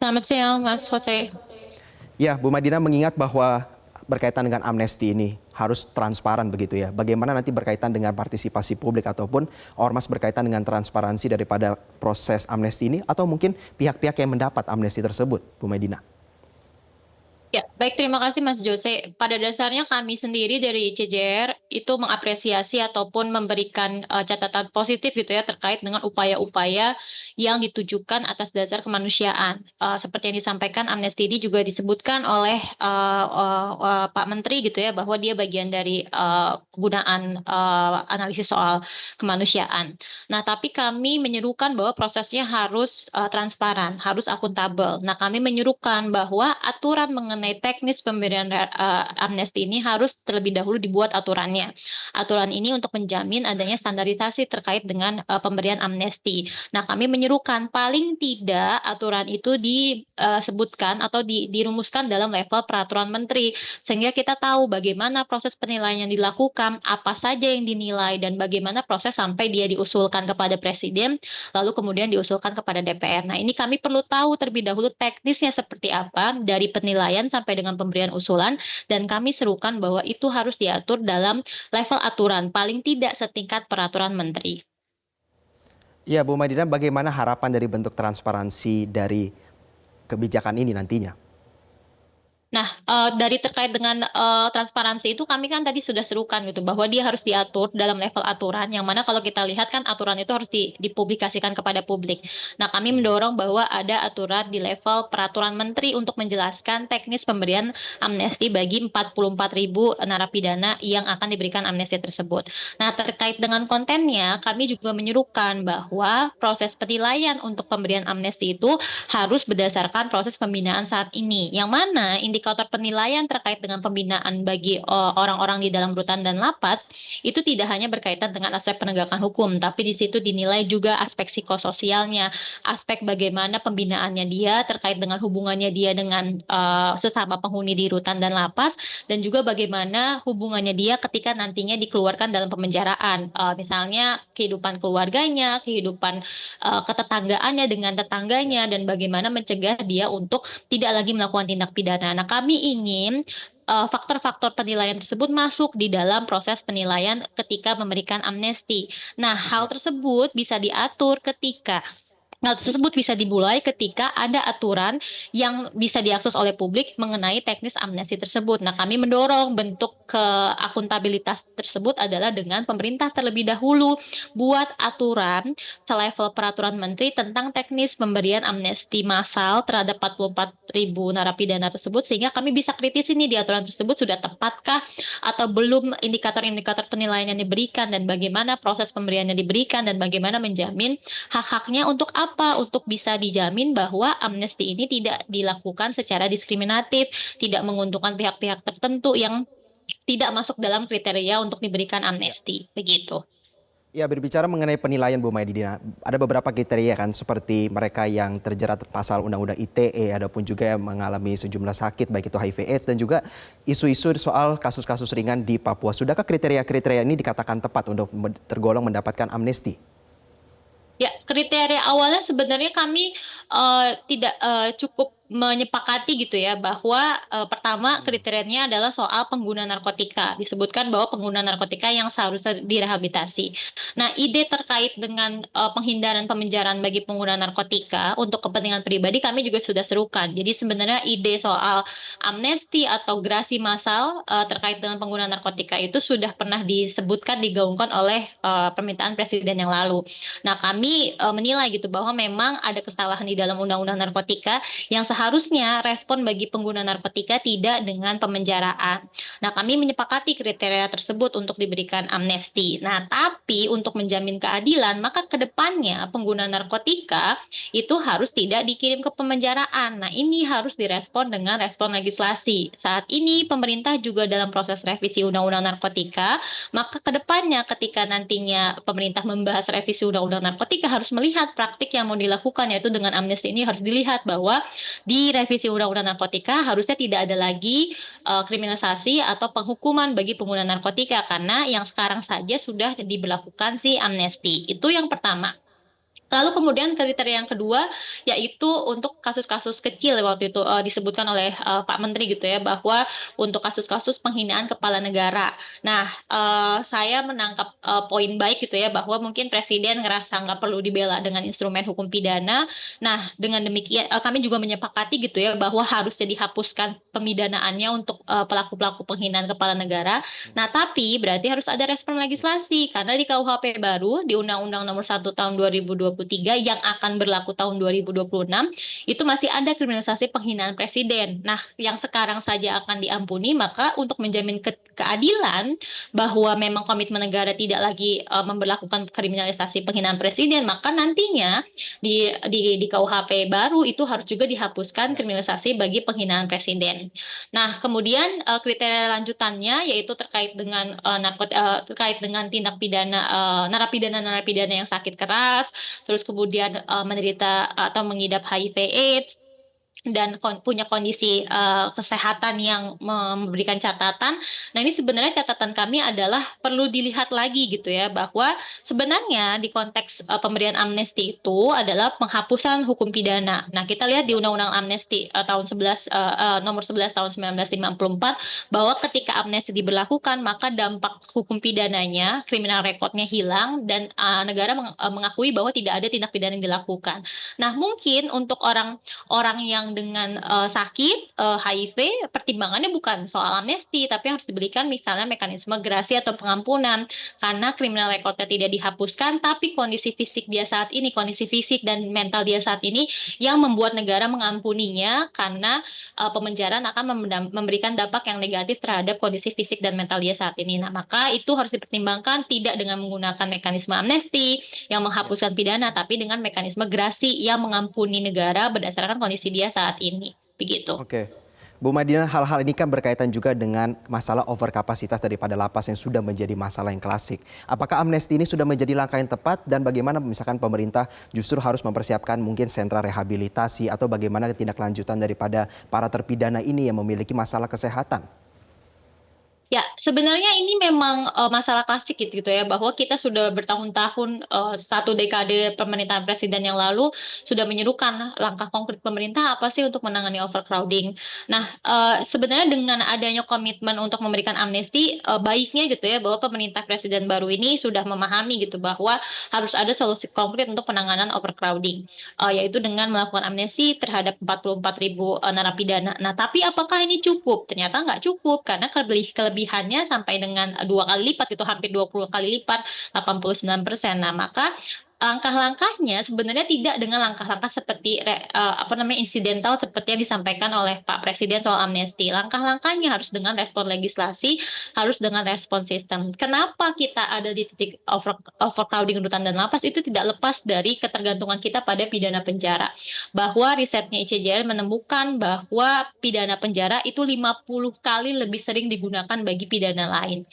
Selamat siang, Mas Jose. Ya, Bu Madina mengingat bahwa berkaitan dengan amnesti ini harus transparan begitu ya. Bagaimana nanti berkaitan dengan partisipasi publik ataupun ormas berkaitan dengan transparansi daripada proses amnesti ini atau mungkin pihak-pihak yang mendapat amnesti tersebut, Bu Madina? Ya, baik, terima kasih Mas Jose. Pada dasarnya kami sendiri dari CJR itu mengapresiasi ataupun memberikan catatan positif gitu ya terkait dengan upaya-upaya yang ditujukan atas dasar kemanusiaan. Seperti yang disampaikan amnesti ini juga disebutkan oleh Pak Menteri gitu ya bahwa dia bagian dari penggunaan analisis soal kemanusiaan. Nah, tapi kami menyerukan bahwa prosesnya harus transparan, harus akuntabel. Nah, kami menyerukan bahwa aturan mengenai teknis pemberian amnesti ini harus terlebih dahulu dibuat aturannya. Aturan ini untuk menjamin adanya standarisasi terkait dengan pemberian amnesti. Nah, kami menyerukan paling tidak aturan itu disebutkan atau dirumuskan dalam level peraturan menteri sehingga kita tahu bagaimana proses penilaian yang dilakukan, apa saja yang dinilai dan bagaimana proses sampai dia diusulkan kepada presiden lalu kemudian diusulkan kepada DPR. Nah, ini kami perlu tahu terlebih dahulu teknisnya seperti apa dari penilaian sampai dengan pemberian usulan dan kami serukan bahwa itu harus diatur dalam level aturan, paling tidak setingkat peraturan menteri. Ya, Bu Madina, bagaimana harapan dari bentuk transparansi dari kebijakan ini nantinya? Nah, dari terkait dengan transparansi itu kami kan tadi sudah serukan gitu bahwa dia harus diatur dalam level aturan yang mana kalau kita lihat kan aturan itu harus dipublikasikan kepada publik. Nah, kami mendorong bahwa ada aturan di level peraturan menteri untuk menjelaskan teknis pemberian amnesti bagi 44.000 narapidana yang akan diberikan amnesti tersebut. Nah, terkait dengan kontennya kami juga menyerukan bahwa proses penilaian untuk pemberian amnesti itu harus berdasarkan proses pembinaan saat ini. Yang mana indikator penilaian terkait dengan pembinaan bagi orang-orang di dalam rutan dan lapas itu tidak hanya berkaitan dengan aspek penegakan hukum, tapi di situ dinilai juga aspek psikososialnya, aspek bagaimana pembinaannya dia terkait dengan hubungannya dia dengan sesama penghuni di rutan dan lapas, dan juga bagaimana hubungannya dia ketika nantinya dikeluarkan dalam pemenjaraan. Misalnya kehidupan keluarganya, kehidupan ketetanggaannya dengan tetangganya, dan bagaimana mencegah dia untuk tidak lagi melakukan tindak pidana. Nah, kami ingin faktor-faktor penilaian tersebut masuk di dalam proses penilaian ketika memberikan amnesti. Nah, hal tersebut bisa diatur ketika hal tersebut bisa dimulai ketika ada aturan yang bisa diakses oleh publik mengenai teknis amnesti tersebut. Nah, kami mendorong bentuk keakuntabilitas tersebut adalah dengan pemerintah terlebih dahulu buat aturan selevel peraturan menteri tentang teknis pemberian amnesti massal terhadap 44.000 narapidana tersebut sehingga kami bisa kritis ini di aturan tersebut sudah tepatkah atau belum indikator-indikator penilaian yang diberikan dan bagaimana proses pemberiannya diberikan dan bagaimana menjamin hak-haknya untuk apa? Untuk bisa dijamin bahwa amnesti ini tidak dilakukan secara diskriminatif, tidak menguntungkan pihak-pihak tertentu yang tidak masuk dalam kriteria untuk diberikan amnesti, begitu. Ya, berbicara mengenai penilaian Bu Madina, ada beberapa kriteria kan seperti mereka yang terjerat pasal Undang-Undang ITE, adapun juga yang mengalami sejumlah sakit baik itu HIV/AIDS dan juga isu-isu soal kasus-kasus ringan di Papua. Sudahkah kriteria-kriteria ini dikatakan tepat untuk tergolong mendapatkan amnesti? Ya, kriteria awalnya sebenarnya kami tidak cukup menyepakati gitu ya bahwa pertama kriterianya adalah soal pengguna narkotika. Disebutkan bahwa pengguna narkotika yang seharusnya direhabilitasi. Nah, ide terkait dengan penghindaran pemenjaraan bagi pengguna narkotika untuk kepentingan pribadi kami juga sudah serukan. Jadi sebenarnya ide soal amnesti atau grasi massal terkait dengan pengguna narkotika itu sudah pernah disebutkan digaungkan oleh permintaan presiden yang lalu. Nah, kami menilai gitu bahwa memang ada kesalahan di dalam undang-undang narkotika yang seharusnya respon bagi pengguna narkotika tidak dengan pemenjaraan. Nah, kami menyepakati kriteria tersebut untuk diberikan amnesti. Nah, tapi untuk menjamin keadilan, maka ke depannya pengguna narkotika itu harus tidak dikirim ke pemenjaraan. Nah, ini harus direspon dengan respon legislasi. Saat ini pemerintah juga dalam proses revisi undang-undang narkotika, maka ke depannya ketika nantinya pemerintah membahas revisi undang-undang narkotika harus melihat praktik yang mau dilakukan yaitu dengan amnesti ini harus dilihat bahwa di revisi undang-undang narkotika harusnya tidak ada lagi kriminalisasi atau penghukuman bagi pengguna narkotika karena yang sekarang saja sudah diberlakukan si amnesti. Itu yang pertama. Lalu kemudian kriteria yang kedua yaitu untuk kasus-kasus kecil waktu itu disebutkan oleh Pak Menteri gitu ya bahwa untuk kasus-kasus penghinaan kepala negara. Nah, saya menangkap poin baik gitu ya bahwa mungkin presiden ngerasa nggak perlu dibela dengan instrumen hukum pidana. Nah, dengan demikian kami juga menyepakati gitu ya bahwa harusnya dihapuskan pemidanaannya untuk pelaku-pelaku penghinaan kepala negara. Nah, tapi berarti harus ada respon legislasi karena di KUHP baru di Undang-Undang Nomor 1 Tahun 2023 yang akan berlaku tahun 2026 itu masih ada kriminalisasi penghinaan presiden. Nah, yang sekarang saja akan diampuni, maka untuk menjamin keadilan bahwa memang komitmen negara tidak lagi memberlakukan kriminalisasi penghinaan presiden, maka nantinya di KUHP baru itu harus juga dihapuskan kriminalisasi bagi penghinaan presiden. Nah, kemudian kriteria lanjutannya yaitu terkait dengan tindak pidana narapidana-narapidana yang sakit keras, terus kemudian menderita atau mengidap HIV/AIDS dan punya kondisi kesehatan yang memberikan catatan. Nah, ini sebenarnya catatan kami adalah perlu dilihat lagi gitu ya bahwa sebenarnya di konteks pemberian amnesti itu adalah penghapusan hukum pidana. Nah, kita lihat di Undang-Undang Amnesti tahun 11 nomor 11 tahun 1954 bahwa ketika amnesti diberlakukan maka dampak hukum pidananya, kriminal recordnya hilang dan negara mengakui bahwa tidak ada tindak pidana yang dilakukan. Nah, mungkin untuk orang yang dengan sakit HIV pertimbangannya bukan soal amnesti tapi harus diberikan misalnya mekanisme gerasi atau pengampunan karena kriminal recordnya tidak dihapuskan tapi kondisi fisik dan mental dia saat ini yang membuat negara mengampuninya karena pemenjaraan akan memberikan dampak yang negatif terhadap kondisi fisik dan mental dia saat ini. Nah, maka itu harus dipertimbangkan tidak dengan menggunakan mekanisme amnesti yang menghapuskan pidana tapi dengan mekanisme gerasi yang mengampuni negara berdasarkan kondisi dia saat ini. Begitu. Oke. Bu Madina, hal-hal ini kan berkaitan juga dengan masalah overkapasitas daripada lapas yang sudah menjadi masalah yang klasik. Apakah amnesti ini sudah menjadi langkah yang tepat dan bagaimana misalkan pemerintah justru harus mempersiapkan mungkin sentra rehabilitasi atau bagaimana tindak lanjutan daripada para terpidana ini yang memiliki masalah kesehatan? Ya, sebenarnya ini memang masalah klasik gitu ya, bahwa kita sudah bertahun-tahun, 1 dekade pemerintahan presiden yang lalu sudah menyerukan langkah konkret pemerintah apa sih untuk menangani overcrowding. Nah, sebenarnya dengan adanya komitmen untuk memberikan amnesti, baiknya gitu ya bahwa pemerintah presiden baru ini sudah memahami gitu bahwa harus ada solusi konkret untuk penanganan overcrowding, yaitu dengan melakukan amnesti terhadap 44.000 narapidana. Nah, tapi apakah ini cukup? Ternyata nggak cukup karena kelebihannya sampai dengan 2 kali lipat itu hampir 20 kali lipat, 89%. Nah, maka langkah-langkahnya sebenarnya tidak dengan langkah-langkah seperti insidental seperti yang disampaikan oleh Pak Presiden soal amnesti. Langkah-langkahnya harus dengan respon legislasi, harus dengan respon sistem. Kenapa kita ada di titik overcrowding rutan dan lapas itu tidak lepas dari ketergantungan kita pada pidana penjara. Bahwa risetnya ICJR menemukan bahwa pidana penjara itu 50 kali lebih sering digunakan bagi pidana lain.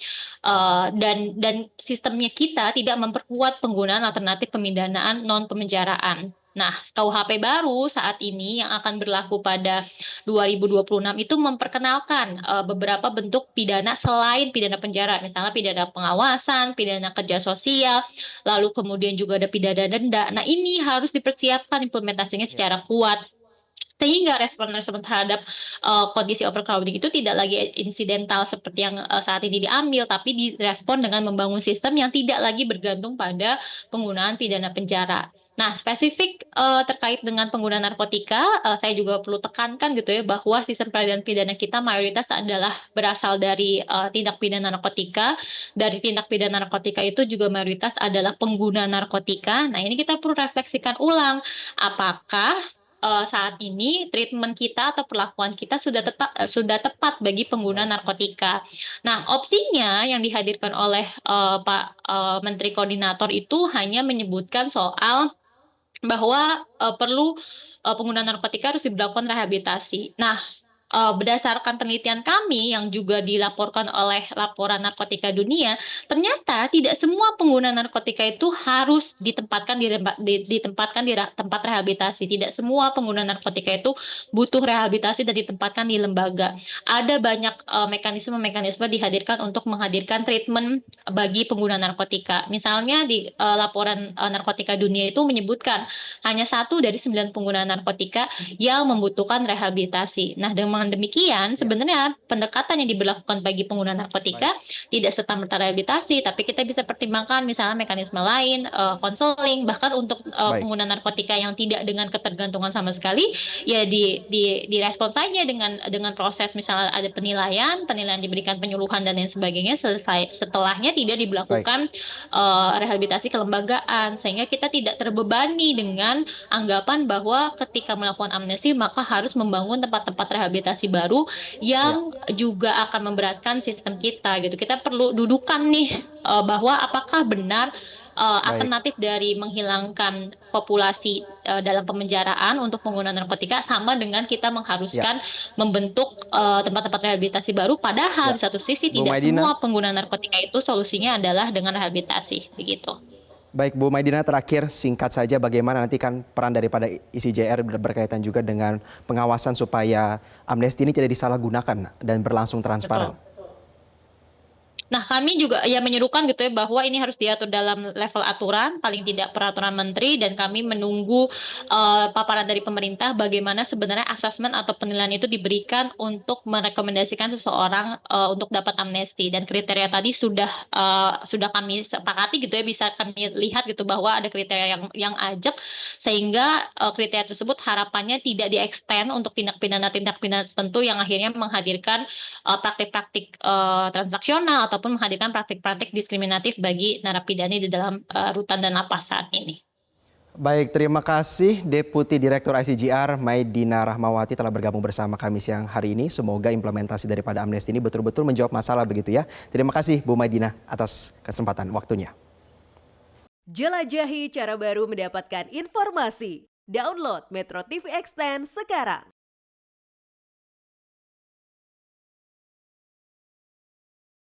Dan sistemnya kita tidak memperkuat penggunaan alternatif pemidanaan non pemenjaraan. Nah, KUHP baru saat ini yang akan berlaku pada 2026 itu memperkenalkan beberapa bentuk pidana selain pidana penjara, misalnya pidana pengawasan, pidana kerja sosial, lalu kemudian juga ada pidana denda. Nah, ini harus dipersiapkan implementasinya secara kuat sehingga respon-respon terhadap kondisi overcrowding itu tidak lagi insidental seperti yang saat ini diambil, tapi direspon dengan membangun sistem yang tidak lagi bergantung pada penggunaan pidana penjara. Nah, spesifik terkait dengan penggunaan narkotika, saya juga perlu tekankan gitu ya bahwa sistem peradilan pidana kita mayoritas adalah berasal dari tindak pidana narkotika. Dari tindak pidana narkotika itu juga mayoritas adalah pengguna narkotika. Nah, ini kita perlu refleksikan ulang, apakah saat ini treatment kita atau perlakuan kita sudah tepat bagi pengguna narkotika. Nah, opsinya yang dihadirkan oleh Pak Menteri Koordinator itu hanya menyebutkan soal bahwa perlu pengguna narkotika harus diberlakukan rehabilitasi. Nah, berdasarkan penelitian kami yang juga dilaporkan oleh Laporan Narkotika Dunia, ternyata tidak semua pengguna narkotika itu harus ditempatkan di tempat rehabilitasi. Tidak semua pengguna narkotika itu butuh rehabilitasi dan ditempatkan di lembaga. Ada banyak mekanisme-mekanisme dihadirkan untuk menghadirkan treatment bagi pengguna narkotika. Misalnya di Laporan Narkotika Dunia itu menyebutkan hanya 1 dari 9 pengguna narkotika yang membutuhkan rehabilitasi. Nah, dengan demikian Ya, sebenarnya pendekatan yang diberlakukan bagi pengguna narkotika baik, tidak serta-merta rehabilitasi, tapi kita bisa pertimbangkan misalnya mekanisme lain, konseling, bahkan untuk baik. pengguna narkotika yang tidak dengan ketergantungan sama sekali, ya direspons saja dengan proses misalnya ada penilaian, penilaian diberikan penyuluhan dan lain sebagainya, selesai setelahnya tidak Baik. diberlakukan rehabilitasi kelembagaan, sehingga kita tidak terbebani dengan anggapan bahwa ketika melakukan amnesti maka harus membangun tempat-tempat rehabilitasi baru Ya, yang juga akan memberatkan sistem kita gitu. Kita perlu dudukan nih bahwa apakah benar baik. alternatif dari menghilangkan populasi dalam pemenjaraan untuk pengguna narkotika sama dengan kita Ya, mengharuskan membentuk tempat-tempat rehabilitasi baru, padahal ya. di satu sisi Bu tidak Maidina, semua pengguna narkotika itu solusinya adalah dengan rehabilitasi, begitu. baik Bu Maidina, terakhir singkat saja bagaimana nanti kan peran daripada ICJR berkaitan juga dengan pengawasan supaya amnesti ini tidak disalahgunakan dan berlangsung transparan. Betul. Nah, kami juga ya menyerukan gitu ya bahwa ini harus diatur dalam level aturan, paling tidak peraturan menteri, dan kami menunggu paparan dari pemerintah bagaimana sebenarnya asesmen atau penilaian itu diberikan untuk merekomendasikan seseorang untuk dapat amnesti, dan kriteria tadi sudah kami sepakati gitu ya, bisa kami lihat gitu bahwa ada kriteria yang ajak, sehingga kriteria tersebut harapannya tidak di-extend untuk tindak pidana tertentu yang akhirnya menghadirkan praktik-praktik transaksional ataupun menghadirkan praktik-praktik diskriminatif bagi narapidana di dalam rutan dan lapas saat ini. Baik, terima kasih Deputi Direktur ICJR Maidina Rahmawati telah bergabung bersama kami siang hari ini. Semoga implementasi daripada amnesti ini betul-betul menjawab masalah begitu ya. Terima kasih Bu Maidina atas kesempatan waktunya. Jelajahi cara baru mendapatkan informasi. Download Metro TV Extend sekarang.